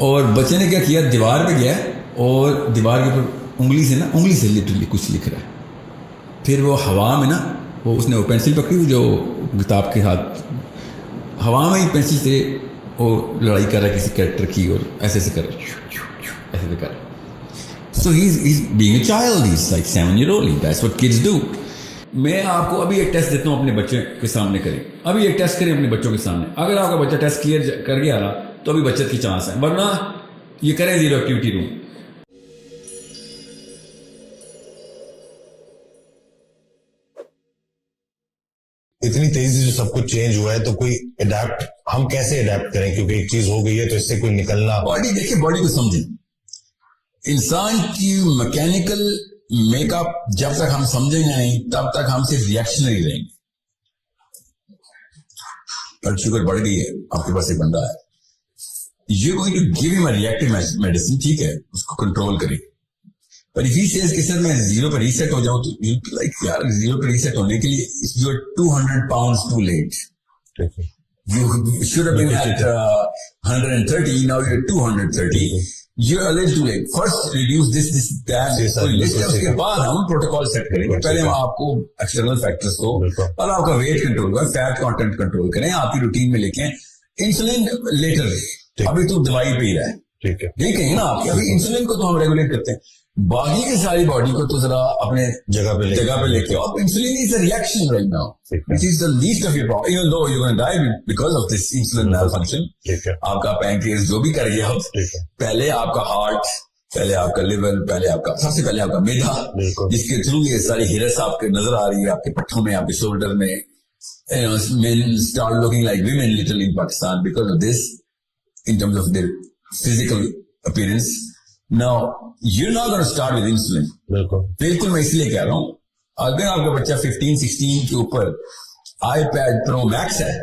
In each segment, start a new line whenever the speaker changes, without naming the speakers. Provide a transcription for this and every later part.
اور بچے نے کیا کیا, دیوار پہ گیا اور دیوار کے اوپر انگلی سے لٹرلی کچھ لکھ رہا ہے. پھر وہ ہوا میں نا اس نے وہ پینسل پکڑی ہوئی جو کتاب کے ہاتھ, ہوا میں ہی پینسل سے وہ لڑائی کر رہا ہے کسی کریکٹر کی, اور ایسے کر رہا ایسے کر رہا. So he is being a child, he is like 7 year old, that's what kids do. میں آپ کو ابھی ایک ٹیسٹ دیتا ہوں, اپنے بچے کے سامنے کریں, ابھی ایک ٹیسٹ کریں اپنے بچوں کے سامنے. اگر آپ کا بچہ ٹیسٹ کلیئر کر گیا نا تو ابھی بچت کی چانس ہے, ورنہ یہ کریں زیرو ایکٹیویٹی روم.
اتنی تیزی سے سب کچھ چینج ہوا ہے تو کوئی اڈیپٹ, ہم کیسے اڈیپٹ کریں, کیونکہ ایک چیز ہو گئی ہے تو اس سے کوئی نکلنا.
باڈی دیکھیں, باڈی کو سمجھیں. انسان کی میکینیکل میک اپ جب تک ہم سمجھیں گے نہیں تب تک ہم صرف ریئیکشنری رہیں گے. بلڈ شوگر بڑھ گئی ہے, آپ کے پاس ایک بندہ ہے, یو گوئنگ ٹو گیو ہم اے ریئیکٹیو میڈیسن, ٹھیک ہے, اس کو کنٹرول کریں. پر if he says کہ سر میں زیرو پہ ریسیٹ ہو جاؤں, تو لائک یار زیرو پہ ریسیٹ ہونے کے لیے you are 200 pounds too late. You should have been at 130, now you're 230. You're a little too late. First reduce this, that. اس کے بعد ہم پروٹوکول سیٹ کریں گے. پہلے ہم آپ کو ایکسٹرنل فیکٹرز کو اور آپ کا ویٹ کنٹرول کریں, فیٹ کانٹینٹ کنٹرول کریں, آپ کی روٹین میں لے کے انسولین لیٹر, ابھی تو دوائی پہ ہی رہا ہے, ٹھیک ہے نا. آپ ابھی انسولین کو تو ہم ریگولیٹ کرتے ہیں, باقی کی ساری باڈی کو تو ذرا اپنے جگہ پہ لے کے آؤ. Insulin is a reaction right now, it is the least of your problem, even though you gonna die because of this insulin mall function. آپ کا پینکریاس جو بھی کر گیا, پہلے آپ کا ہارٹ, پہلے آپ کا لیور, پہلے آپ کا سب سے پہلے آپ کا میدا, جس کے تھرو یہ ساری ہرس آپ کے نظر آ رہی ہے, آپ کے پٹھوں میں, آپ کے شولڈر میں. Men start looking like women literally in Pakistan because of this, in terms of their physical appearance. Now, you're not going to start with insulin. بالکل میں اس لیے کہہ رہا ہوں, اگر آپ کا بچہ 15-16 کے اوپر آئی پیڈ پرو میکس ہے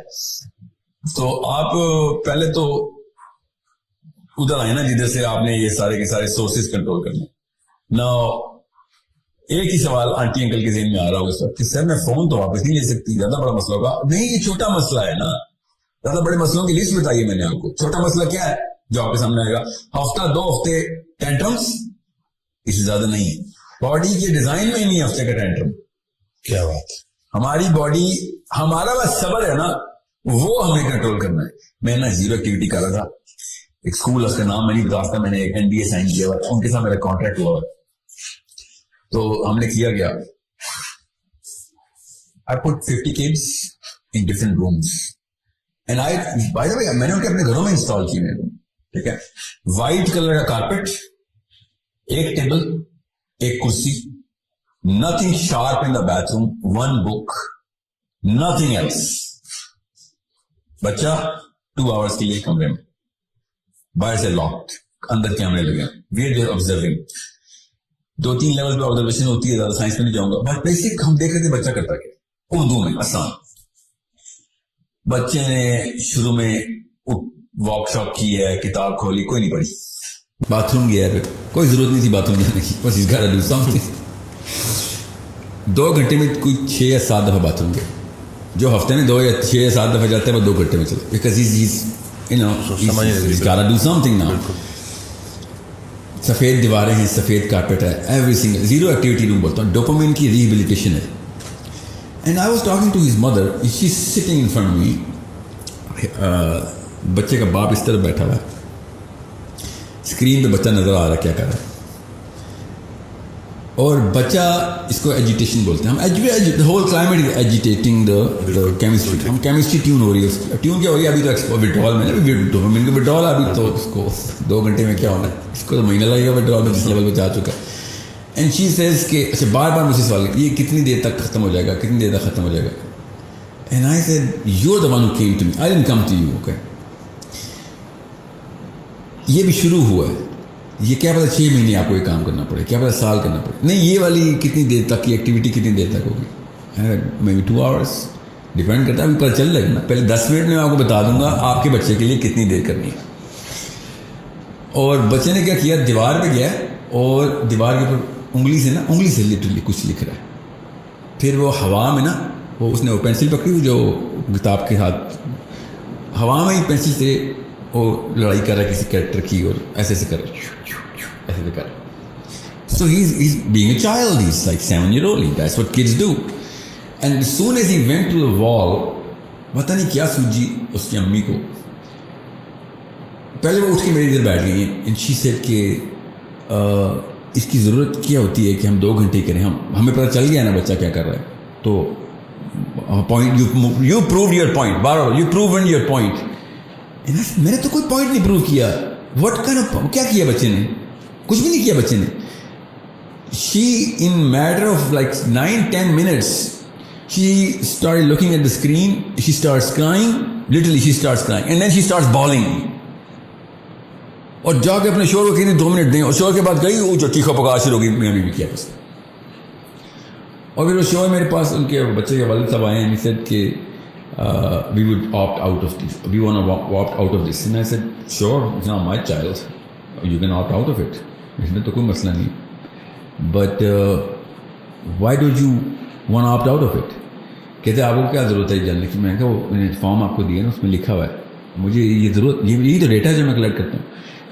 تو آپ پہلے تو ادھر آئے نا جدھر سے آپ نے یہ سارے کے سارے سورسز کنٹرول کرنے. Now, ایک ہی سوال آنٹی انکل کے ذہن میں آ رہا ہوگا اس وقت کہ سر میں فون تو واپس نہیں لے سکتی, زیادہ بڑا مسئلہ ہوگا. نہیں, یہ چھوٹا مسئلہ ہے نا, زیادہ بڑے مسئلوں کی لسٹ بتائیے میں نے آپ کو. چھوٹا مسئلہ کیا ہے جو آپ کے سامنے آئے گا؟ ہفتہ 2 ہفتے ٹینٹرمس, اس سے زیادہ نہیں ہے. باڈی کے ڈیزائن میں نہیں ہفتے کا ٹینٹرم. کیا بات, ہماری باڈی, ہمارا بس صبر ہے نا, وہ ہمیں کنٹرول کرنا ہے. میں نا زیرو ایکٹیویٹی کر رہا تھا, ایک اسکول, اس کا نام میں نہیں بتا سکتا, میں نے ایک NDA سائن کیا ہوا, ان کے ساتھ میرا کانٹریکٹ ہوا. تو ہم نے کیا گیا, I put 50 kids in different rooms. And by the way, میں نے ان کے اپنے گھروں میں انسٹال کی میرے, ٹھیک ہے. وائٹ کلر کا کارپیٹ, ایک ٹیبل, ایک کرسی, nothing sharp in the bathroom, one book, nothing else. بچہ 2 hours کے لیے کمرے میں, باہر سے لاکڈ, اندر کیمرے لگے, we are just observing. 2-3 level پہ آبزرویشن ہوتی ہے, زیادہ سائنس میں نہیں جاؤں گا, بٹ بیسک ہم دیکھ رہے تھے بچہ کرتا کیا. اردو میں آسان. بچے نے شروع میں واک شاپ کی ہے, کتاب کھولی, کوئی نہیں پڑھی, باتھ روم گیا ہے, کوئی ضرورت نہیں تھی باتھ روم جانے کی, بس اس گھر ڈو سم تھنگ. 2 گھنٹے میں کوئی 6 یا 7 دفعہ باتھ روم گیا. جو ہفتے میں 2 یا 6 یا 7 دفعہ جاتے ہیں وہ 2 گھنٹے میں چلے, because he's gotta do something now. سفید دیواریں ہیں, سفید کارپیٹ ہے, every single. Zero activity room بولتا ہوں, ڈوپامین کی ریہیبلیٹیشن ہے. And I was talking to his mother, she is sitting in front me. بچے کا باپ اس طرح بیٹھا ہوا ہے, اسکرین پہ بچہ نظر آ رہا ہے کیا کر رہا ہے, اور بچہ, اس کو ایجیٹیشن بولتے ہیں ہم, ہول کلائمیٹ از ایجیٹیٹنگ دا کیمسٹری. ہم کیمسٹری ٹیون ہو رہی ہے, ٹیون کیا ہو رہی ہے ابھی تو وڈرال میں, وڈرال ابھی تو اس کو 2 گھنٹے میں کیا ہونا ہے, اس کو تو مہینہ لگے گا وڈرال میں, جس لیول پہ جا چکا ہے. اینڈ شی سیز کہ اچھا, بار بار مجھے سوال یہ کتنی دیر تک ختم ہو جائے گا, کتنی دیر تک ختم ہو جائے گا. And I said you are the one who came to me, I didn't come to you. Okay, یہ بھی شروع ہوا ہے, یہ کیا پتا 6 مہینے آپ کو یہ کام کرنا پڑے, کیا پتا سال کرنا پڑے. نہیں, یہ والی کتنی دیر تک کی ایکٹیویٹی کتنی دیر تک ہوگی, مے بی 2 hours, ڈیپینڈ کرتا ہے. ابھی پتہ چل رہے گا نا, پہلے 10 منٹ میں آپ کو بتا دوں گا آپ کے بچے کے لیے کتنی دیر کرنی ہے. اور بچے نے کیا کیا, دیوار پہ گیا اور دیوار کے اوپر انگلی سے لٹرلی کچھ لکھ رہا ہے. پھر وہ ہوا میں نا اس نے وہ پینسل پکڑی ہوئی جو کتاب کے ہاتھ, ہوا میں ہی پینسل سے وہ لڑائی کر رہا ہے کسی کریکٹر کی اور ایسے ایسے کر رہا ایسے کر رہا. So he's being a child. He's like 7-year-old. That's what kids do. And as soon as he went to the wall, پتہ نہیں کیا سوجی اس کی امی کو. پہلے وہ اٹھ کے میری ادھر بیٹھ گئی ہیں. And she said کہ اس کی ضرورت کیا ہوتی ہے کہ ہم 2 گھنٹے کریں. ہمیں پتہ چل گیا نا بچہ کیا کر رہا ہے. تو point you proved your point. Bar you proven your point. میں نے تو کوئی پوائنٹ نہیں پروو کیا. وٹ کائنڈ آف کیا کیا بچے نے؟ کچھ بھی نہیں کیا بچے نے. She, in matter of like 9-10 minutes, she started looking at the screen. She starts crying. Literally, she starts crying, and then she starts bawling. اور جا کے اپنے شوہر کو کہتی 2 منٹ دیں. اور شوہر کے بعد گئی وہ جو چیخا پکار شروع ہو گئی میاں بیوی کیا بس. اور پھر وہ شوہر میرے پاس ان کے بچے کے والد صاحب آئے ہیں. He said کہ we would opt out of this. We want to opt out of this. And I said, sure, it's not my child. You can opt out of it. اس میں تو کوئی مسئلہ نہیں. But why don't you want to opt out of it? کہتے آپ کو کیا ضرورت ہے جاننے کی. میں نے کہا وہ فارم آپ کو دیا نا اس میں لکھا ہوا ہے. مجھے یہ ضرورت یہی تو ڈیٹا جو میں کلیکٹ کرتا ہوں.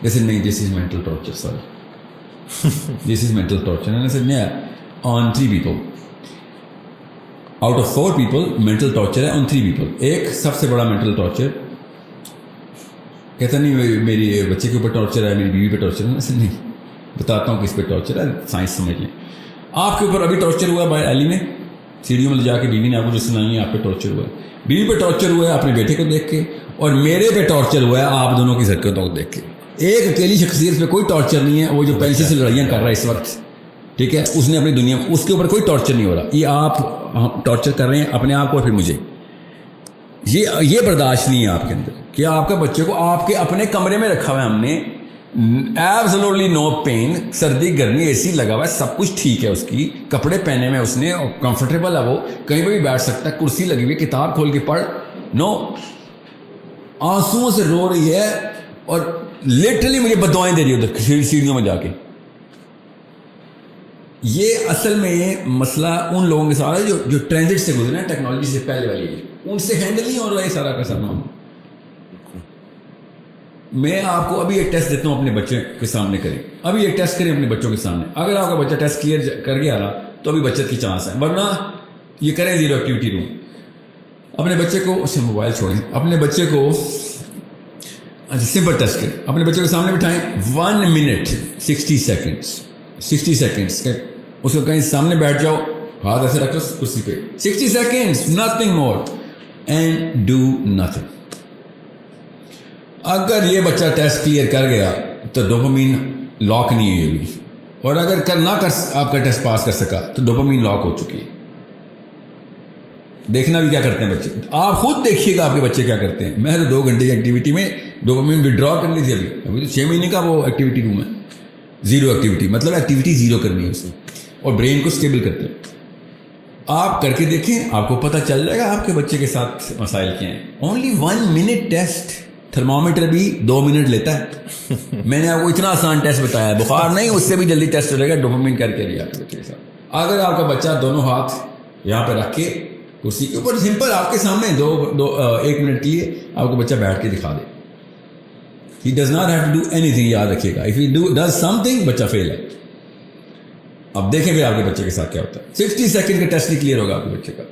جیسے نہیں this is mental torture. Sorry this is mental torture. میں نے سر نہیں on 3 people. Out of 4 people mental torture ہے. On 3 people. ایک سب سے بڑا مینٹل ٹارچر کہتا نہیں میری بچے کے اوپر ٹارچر ہے, میری بیوی پہ ٹارچر ہے. ایسے نہیں بتاتا ہوں کس پہ ٹارچر ہے. سائنس سمجھ لیں. آپ کے اوپر ابھی ٹارچر ہوا ہے باہر علی میں سیڑھیوں میں جا کے. بیوی نے آپ کو جو سنائی ہے آپ پہ ٹارچر ہوا ہے. بیوی پہ ٹارچر ہوا ہے اپنے بیٹے کو دیکھ کے, اور میرے پہ ٹارچر ہوا ہے آپ دونوں کی حرکتوں کو دیکھ کے. ایک اکیلی شخصیت پہ کوئی ٹارچر نہیں ہے. وہ جو پینسل سے لڑائیاں کر رہا ہے اس وقت, ٹھیک ہے, اس نے اپنی دنیا میں اس کے اوپر کوئی ٹارچر نہیں ہو رہا. یہ آپ ٹارچر کر رہے ہیں اپنے آپ کو اور پھر مجھے. یہ برداشت نہیں ہے آپ کے اندر کہ آپ کا بچے کو آپ کے اپنے کمرے میں رکھا ہوا ہے ہم نے. ایبسولوٹلی نو پین. سردی گرمی اے سی لگا ہوا ہے, سب کچھ ٹھیک ہے. اس کی کپڑے پہنے میں اس نے کمفرٹیبل ہے, وہ کہیں پہ بھی بیٹھ سکتا ہے, کرسی لگی ہوئی, کتاب کھول کے پڑھ. نو, آنسوؤں سے رو رہی ہے اور لٹرلی مجھے بدوائیں دے رہی ہے ادھر سیڑھیوں میں جا کے. یہ اصل میں مسئلہ ان لوگوں کے ساتھ ہے جو ٹرانزٹ سے گزرے ہیں, ٹیکنالوجی سے پہلے والی. ان سے ہینڈل نہیں ہو رہا ہے سارا کا سارا. میں آپ کو ابھی ایک ٹیسٹ دیتا ہوں اپنے بچے کے سامنے کریں. ابھی ایک ٹیسٹ کریں اپنے بچوں کے سامنے. اگر آپ کا بچہ ٹیسٹ کلیئر کر گیا رہا تو ابھی بچت کی چانس ہے, ورنہ یہ کریں زیرو ایکٹیویٹی روم. اپنے بچے کو اسے موبائل چھوڑیں, اپنے بچے کو سمپل ٹیسٹ کریں. اپنے بچے کو سامنے بٹھائیں 1 minute 60 seconds 60 seconds. اس کو کہیں سامنے بیٹھ جاؤ, ہاتھ ایسے رکھو کرسی پہ. 60 seconds, nothing more, and do nothing. اگر یہ بچہ ٹیسٹ کلیئر کر گیا تو ڈوپامین لاک نہیں ہوئی, اور اگر نہ کر آپ کا ٹیسٹ پاس کر سکا تو ڈوپامین لاک ہو چکی ہے. دیکھنا بھی کیا کرتے ہیں بچے, آپ خود دیکھیے گا آپ کے بچے کیا کرتے ہیں. میں تو 2 گھنٹے کی ایکٹیویٹی میں ڈوپامین وڈرا کر لی تھی. ابھی تو 6 مہینے کا وہ ایکٹیویٹی روم ہے. زیرو ایکٹیویٹی مطلب ایکٹیویٹی زیرو کرنی ہے اسے, اور برین کو اسٹیبل کرتے ہیں. آپ کر کے دیکھیں, آپ کو پتہ چل جائے گا آپ کے بچے کے ساتھ مسائل کیا ہیں. Only 1 minute test. تھرمامیٹر بھی 2 منٹ لیتا ہے. میں نے آپ کو اتنا آسان ٹیسٹ بتایا ہے. بخار نہیں, اس سے بھی جلدی ٹیسٹ ہو جائے گا. ڈوپامین کر کے لیا آپ کے بچے کے ساتھ. اگر آپ کا بچہ دونوں ہاتھ یہاں پہ رکھ کے کرسی کے اوپر سمپل آپ کے سامنے 1 منٹ کے لیے آپ کو بچہ بیٹھ کے دکھا دے. He does not have to do anything. یاد رکھیے گا, if he does something بچہ فیل ہے. اب دیکھیں پھر آپ کے بچے کے ساتھ کیا ہوتا ہے. 60 سیکنڈ کا ٹیسٹ نہیں کلیئر ہوگا آپ کے بچے کا.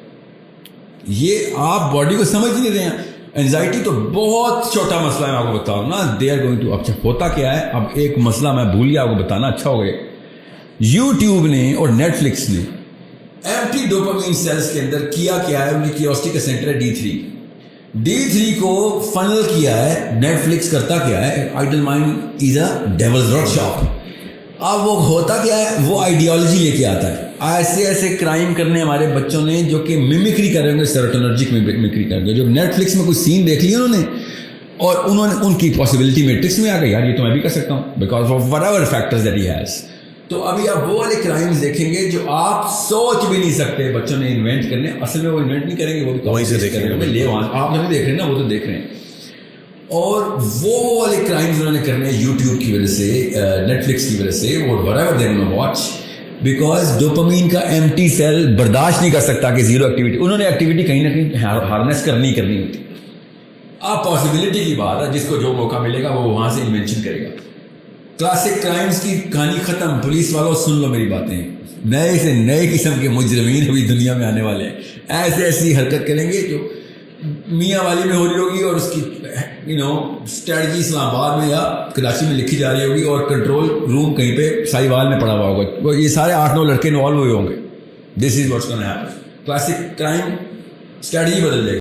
یہ آپ باڈی کو سمجھ نہیں رہے ہیں. اینزائٹی تو بہت چھوٹا مسئلہ ہے, میں آپ کو بتاؤں نا. They are going to. اچھا ہوتا کیا ہے, اب ایک مسئلہ میں بھول گیا آپ کو بتانا, اچھا ہو گیا. یوٹیوب نے اور نیٹ فلکس نے ایمٹی ڈوپامین سیلز کے اندر کیا ہے, ان کی کیوریوسٹی کا سینٹر ہے D3 کو فنل کیا ہے. نیٹ فلکس کرتا کیا ہے, idle mind is a devil's workshop. اب وہ ہوتا کیا ہے, وہ آئیڈیالوجی لے کے آتا ہے. ایسے کرائم کرنے ہمارے بچوں نے جو کہ میمکری کر رہے ہوں گے, سیروٹونرجک میمکری کر رہے ہیں. جو نیٹ فلکس میں کوئی سین دیکھ لیا انہوں نے, اور انہوں نے ان کی پاسبلٹی میٹرکس میں آ گئی, یار یہ تو میں بھی کر سکتا ہوں because of what ever factors that he has. تو ابھی آپ وہ والے کرائمز دیکھیں گے جو آپ سوچ بھی نہیں سکتے بچوں نے انوینٹ کرنے. اصل میں وہ انوینٹ نہیں کریں گے, وہ بھی وہیں سے دیکھیں گے. آپ نہیں دیکھ رہے ہیں نا, وہ تو دیکھ رہے ہیں. اور وہ والے کرائمز انہوں نے کرنے یوٹیوب کی وجہ سے, نیٹ فلکس کی وجہ سے, اور what ever they one watch, because dopamine کا ایمٹی سیل برداشت نہیں کر سکتا کہ زیرو ایکٹیویٹی. انہوں نے ایکٹیویٹی کہیں نہ کہیں ہارنیس کرنی ہوتی. اب پاسبلٹی کی بات ہے، جس کو جو موقع ملے گا وہ وہاں سے انوینشن کرے گا. کلاسک کرائمز کی کہانی ختم. پولیس والوں سن لو میری باتیں، نئے سے نئے قسم کے مجرمین ابھی دنیا میں آنے والے ہیں. ایسی حرکت کریں گے جو میاں والی میں ہو رہی ہوگی، اور اس کی اسٹریٹجی اسلام آباد میں یا کراچی میں لکھی جا رہی ہوگی، اور کنٹرول روم کہیں پہ ساہیوال میں پڑا ہوا ہوگا. وہ یہ سارے 8-9 لڑکے انوالو ہوئے ہوں گے. This is what's gonna happen. Classic crime strategy بدل جائے گی.